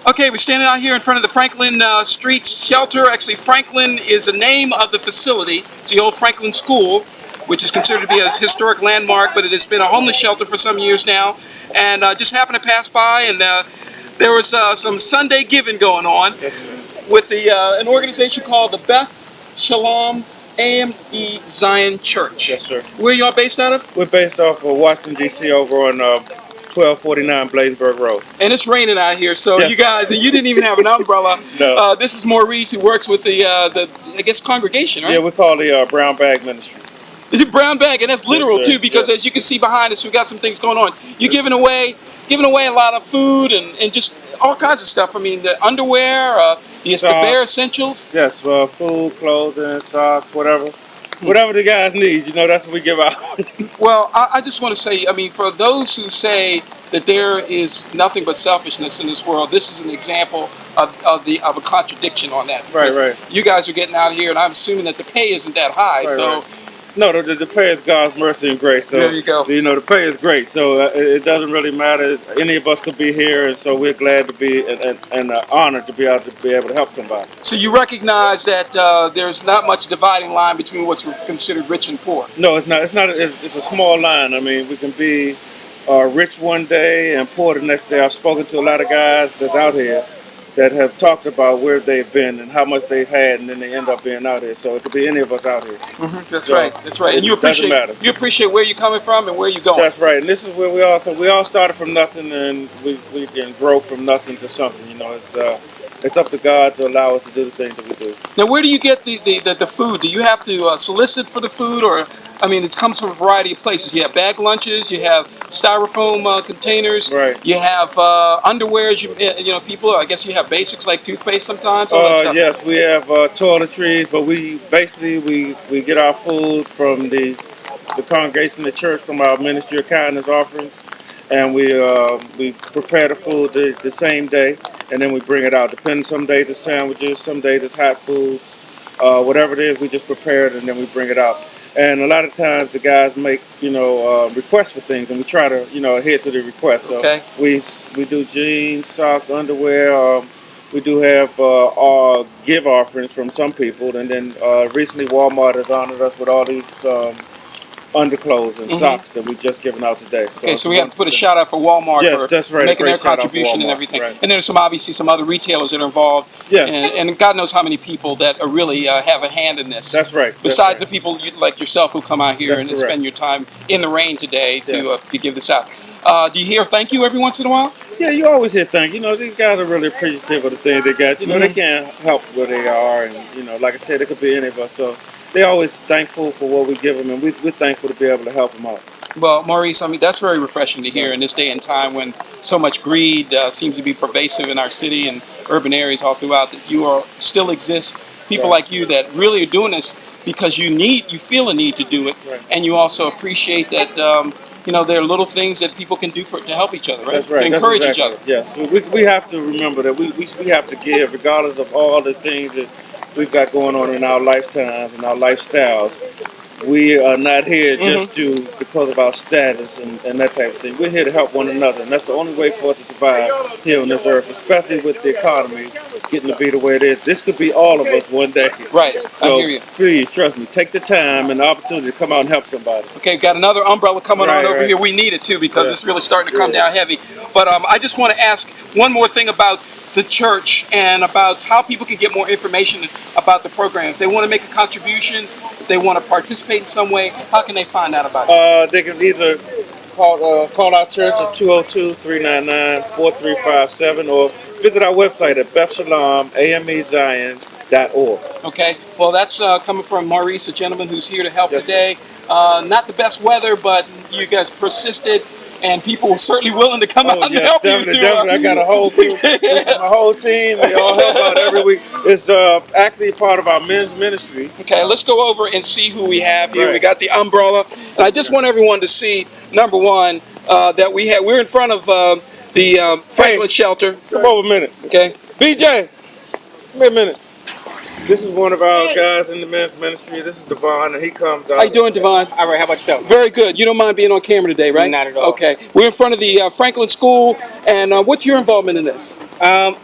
Okay, we're standing out here in front of the Franklin Street Shelter. Actually, Franklin is the name of the facility. It's the old Franklin School, which is considered to be a historic landmark, but it has been a homeless shelter for some years now. And just happened to pass by, and there was some Sunday giving going on with an organization called the Beth Shalom AME Zion Church. Yes, sir. Where are y'all based out of? We're based off of Washington, D.C. over on 1249 Bladensburg Road. And it's raining out here, so Yes. you guys, and you didn't even have an umbrella. No. This is Maurice, who works with the I guess, congregation, right? Yeah, we call the Brown Bag Ministry. Is it brown bag? And that's literal, Yes, sir. too, because Yes. as you can see behind us, we've got some things going on. You're giving away a lot of food and just all kinds of stuff. I mean, the underwear, the bare essentials. Yes, food, clothing, socks, whatever. Whatever the guys need, that's what we give out. Well, I just want to say, I mean, for those who say that there is nothing but selfishness in this world, this is an example of a contradiction on that. Right, right. You guys are getting out here, and I'm assuming that the pay isn't that high, Right, so... right. No, the pay is God's mercy and grace. So, there you go. The pay is great. So it doesn't really matter. Any of us could be here, and so we're glad to be and honored to be able to help somebody. So you recognize that there's not much dividing line between what's considered rich and poor. No, it's not. It's not. It's a small line. I mean, we can be rich one day and poor the next day. I've spoken to a lot of guys that's out here that have talked about where they've been and how much they've had, and then they end up being out here. So it could be any of us out here. Mm-hmm. That's right. That's right. And you appreciate where you're coming from and where you're going. That's right. And this is where we all started from nothing, and we can grow from nothing to something. It's up to God to allow us to do the things that we do. Now, where do you get the food? Do you have to solicit for the food, or I mean, it comes from a variety of places. You have bag lunches, you have styrofoam containers, right. You have underwears. People. I guess you have basics like toothpaste sometimes. All that stuff. Yes, we have toiletries, but we get our food from the congregation, the church, from our ministry of kindness offerings, and we prepare the food the same day, and then we bring it out. Depending, some days it's sandwiches, some days it's hot foods, whatever it is, we just prepare it and then we bring it out. And a lot of times the guys make, requests for things, and we try to, adhere to the requests. So okay. We do jeans, socks, underwear. We do have our give offerings from some people, and then recently Walmart has honored us with all these underclothes and socks that we've just given out today. So we have to put a shout out for Walmart for making their contribution and everything. Right. And there's obviously some other retailers that are involved. Yeah. And God knows how many people that are really have a hand in this. That's right. Besides the people like yourself who come out here and correct. spend your time in the rain today to give this out. Do you hear thank you every once in a while? Yeah, you always hear thank you. These guys are really appreciative of the things they got. They can't help where they are, and like I said, it could be any of us. So they're always thankful for what we give them, and we're thankful to be able to help them out. Well, Maurice, I mean, that's very refreshing to hear in this day and time when so much greed seems to be pervasive in our city and urban areas all throughout, that you still exist. People like you that really are doing this because you feel a need to do it, and you also appreciate that there are little things that people can do to help each other, right? That's right. To encourage each other. Yes, so we have to remember that we have to give, regardless of all the things that we've got going on in our lifetimes and our lifestyles. We are not here just because of our status and that type of thing. We're here to help one another, and that's the only way for us to survive here on this earth, especially with the economy getting to be the way it is. This could be all of us one day. Right, so I hear you. Please, trust me, take the time and the opportunity to come out and help somebody. Okay, we've got another umbrella coming on over here. We need it too because it's really starting to come down heavy. But I just want to ask one more thing about the church and about how people can get more information about the program. If they want to make a contribution, if they want to participate in some way, how can they find out about it? They can either call our church at 202-399-4357 or visit our website at BethShalomAMEZion.org. Okay, well that's coming from Maurice, a gentleman who's here to help today. Not the best weather, but you guys persisted. And people were certainly willing to come out and help definitely, you. Definitely, I got a whole team. My whole team, they all help out every week. It's actually part of our men's ministry. Okay, let's go over and see who we have here. Right. We got the umbrella. And I just want everyone to see, number one, that we're in front of the Franklin shelter. Come over a minute. Okay. BJ, come here a minute. This is one of our guys in the men's ministry. This is Devon, and he comes out. How you doing, Devon? All right, how about yourself? Very good. You don't mind being on camera today, right? Not at all. Okay. We're in front of the Franklin School, and what's your involvement in this? I'm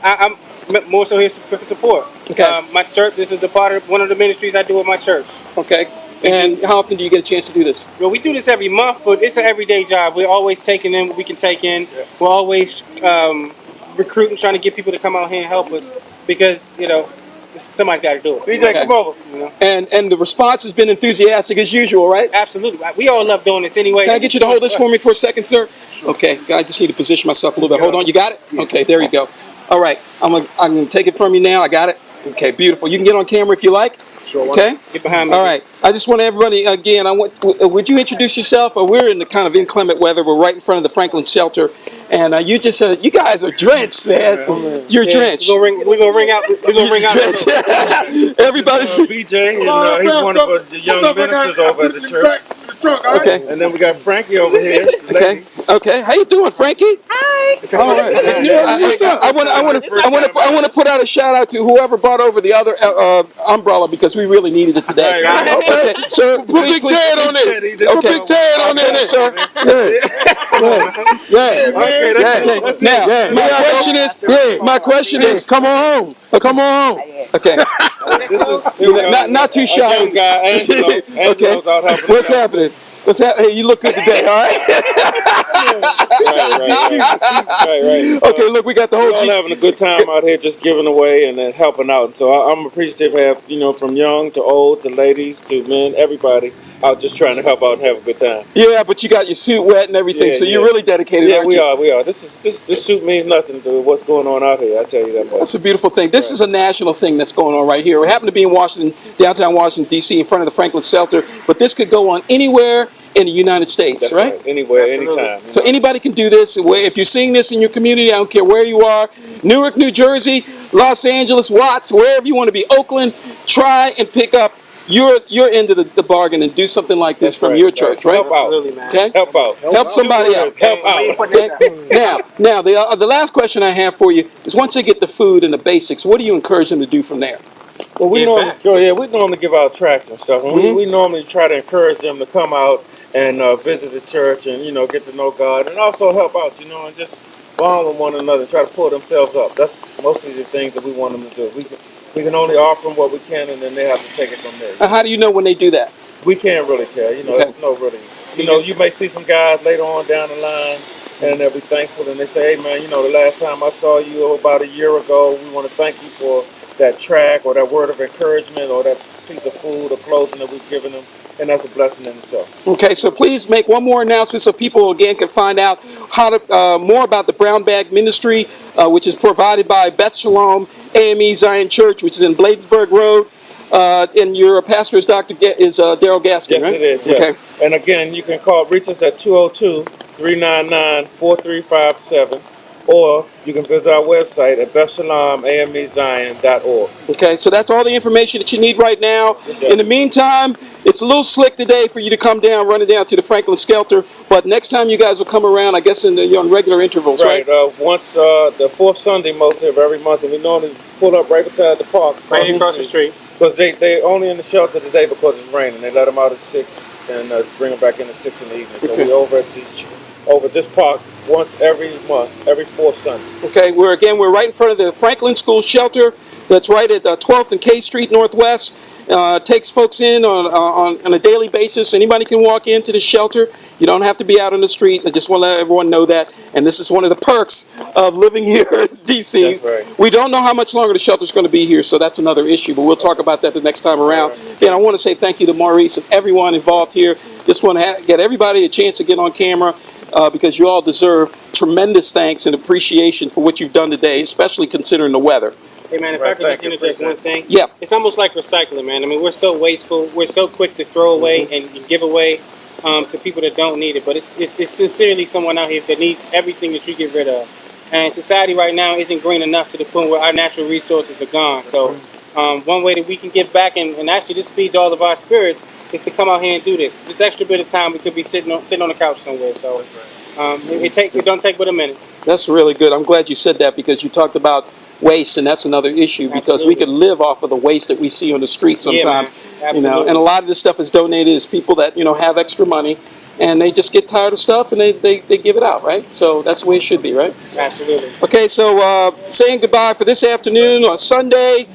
more so here for support. Okay. My church, this is one of the ministries I do with my church. Okay. And how often do you get a chance to do this? Well, we do this every month, but it's an everyday job. We're always taking in what we can take in. We're always recruiting, trying to get people to come out here and help us because, somebody's got to do it. DJ, come over. And the response has been enthusiastic as usual, right? Absolutely. We all love doing this anyway. Can I get you to hold this for me for a second, sir? Sure. Okay. I just need to position myself a little bit. Hold on. You got it? Okay. There you go. All right. I'm gonna take it from you now. I got it. Okay. Beautiful. You can get on camera if you like. Sure. Okay. Get behind me. All right. I just want everybody again. Would you introduce yourself? We're in the kind of inclement weather. We're right in front of the Franklin shelter, and you just said you guys are drenched, man. You're drenched. We're gonna ring out. Drenched. Everybody's. BJ, and he's one of the young ministers over at the church. Okay. And then we got Frankie over here. Okay. Okay. How you doing, Frankie? Hi. All right. I want to put out a shout out to whoever brought over the other umbrella because we really needed it today. Okay. So put Big Ted on it. Put Big Ted on there, sir. Now, my question is, come on home. Come on home. Okay. Not too shy. Young guy, Angelo. Angelo's out helping. What's happening? What's happening? Hey, you look good today, all right? Right. Okay, look, we got the whole We're all having a good time out here, just giving away and then helping out. So I'm appreciative to have, from young to old to ladies to men, everybody out just trying to help out and have a good time. Yeah, but you got your suit wet and everything, so you're really dedicated, aren't you? Yeah, we are. This suit means nothing to what's going on out here, I tell you that much. That's a beautiful thing. This is a national thing that's going on right here. We happen to be in Washington, downtown Washington, D.C., in front of the Franklin Shelter, but this could go on anywhere in the United States, That's right? Anywhere, anytime. So anybody can do this. If you're seeing this in your community, I don't care where you are, Newark, New Jersey, Los Angeles, Watts, wherever you want to be, Oakland, try and pick up your end of the bargain and do something like this from your church, right? Help out. Okay? Help out. Help somebody out. Help out. Okay? Now, the last question I have for you is once they get the food and the basics, what do you encourage them to do from there? Well, we normally give out tracts and stuff, and we normally try to encourage them to come out and visit the church and get to know God and also help out, and just bond with one another and try to pull themselves up. That's mostly the things that we want them to do. We can only offer them what we can, and then they have to take it from there. How do you know when they do that? We can't really tell. It's no really. You may see some guys later on down the line, and they'll be thankful, and they say, "Hey, man, the last time I saw you about a year ago, we want to thank you for that tract or that word of encouragement or that piece of food or clothing that we've given them." And that's a blessing in itself. Okay, so please make one more announcement so people again can find out more about the Brown Bag Ministry, which is provided by Beth Shalom AME Zion Church, which is in Bladensburg Road. And your pastor is Daryl Gaskin, yes, right? It is. Yes. Okay. And again, you can reach us at 202-399-4357. Or you can visit our website at BethShalomAMEZion.org. Okay, so that's all the information that you need right now. Yes, in the meantime, it's a little slick today for you to come down, running down to the Franklin Shelter. But next time you guys will come around, I guess, on regular intervals, right? Right. Once the fourth Sunday mostly of every month, and we normally pull up right beside the park. Right across the street. Because they only in the shelter today because it's raining. They let them out at 6 and bring them back in at 6 in the evening. So we're over at this park once every month, every fourth Sunday. Okay, we're right in front of the Franklin School Shelter. That's right at 12th and K Street Northwest. Takes folks in on a daily basis. Anybody can walk into the shelter. You don't have to be out on the street. I just want to let everyone know that. And this is one of the perks of living here in D.C. That's right. We don't know how much longer the shelter is going to be here, so that's another issue. But we'll talk about that the next time around. And I want to say thank you to Maurice and everyone involved here. Just want to get everybody a chance to get on camera. Because you all deserve tremendous thanks and appreciation for what you've done today, especially considering the weather. Hey, man, if I could just interject one thing. Yeah. It's almost like recycling, man. I mean, we're so wasteful. We're so quick to throw away and give away to people that don't need it. But it's sincerely someone out here that needs everything that you get rid of. And society right now isn't green enough to the point where our natural resources are gone. So one way that we can give back, and actually this feeds all of our spirits, is to come out here and do this. This extra bit of time we could be sitting on the couch somewhere. So it don't take but a minute. That's really good. I'm glad you said that because you talked about waste, and that's another issue because we Absolutely. could live off of the waste that we see on the street Yeah, man. sometimes. Absolutely. And a lot of this stuff is donated as people that have extra money, and they just get tired of stuff and they give it out, right? So that's the way it should be, right? Absolutely. Okay, so saying goodbye for this afternoon on Sunday.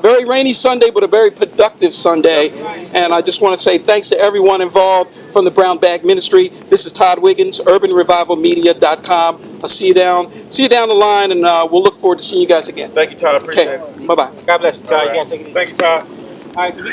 Very rainy Sunday, but a very productive Sunday. And I just want to say thanks to everyone involved from the Brown Bag Ministry. This is Todd Wiggins, urbanrevivalmedia.com. I'll see you down the line, and we'll look forward to seeing you guys again. Thank you, Todd. Appreciate Okay, it. bye-bye. God bless you, Todd. All You right. guys take it easy. Thank you, Todd. All right, so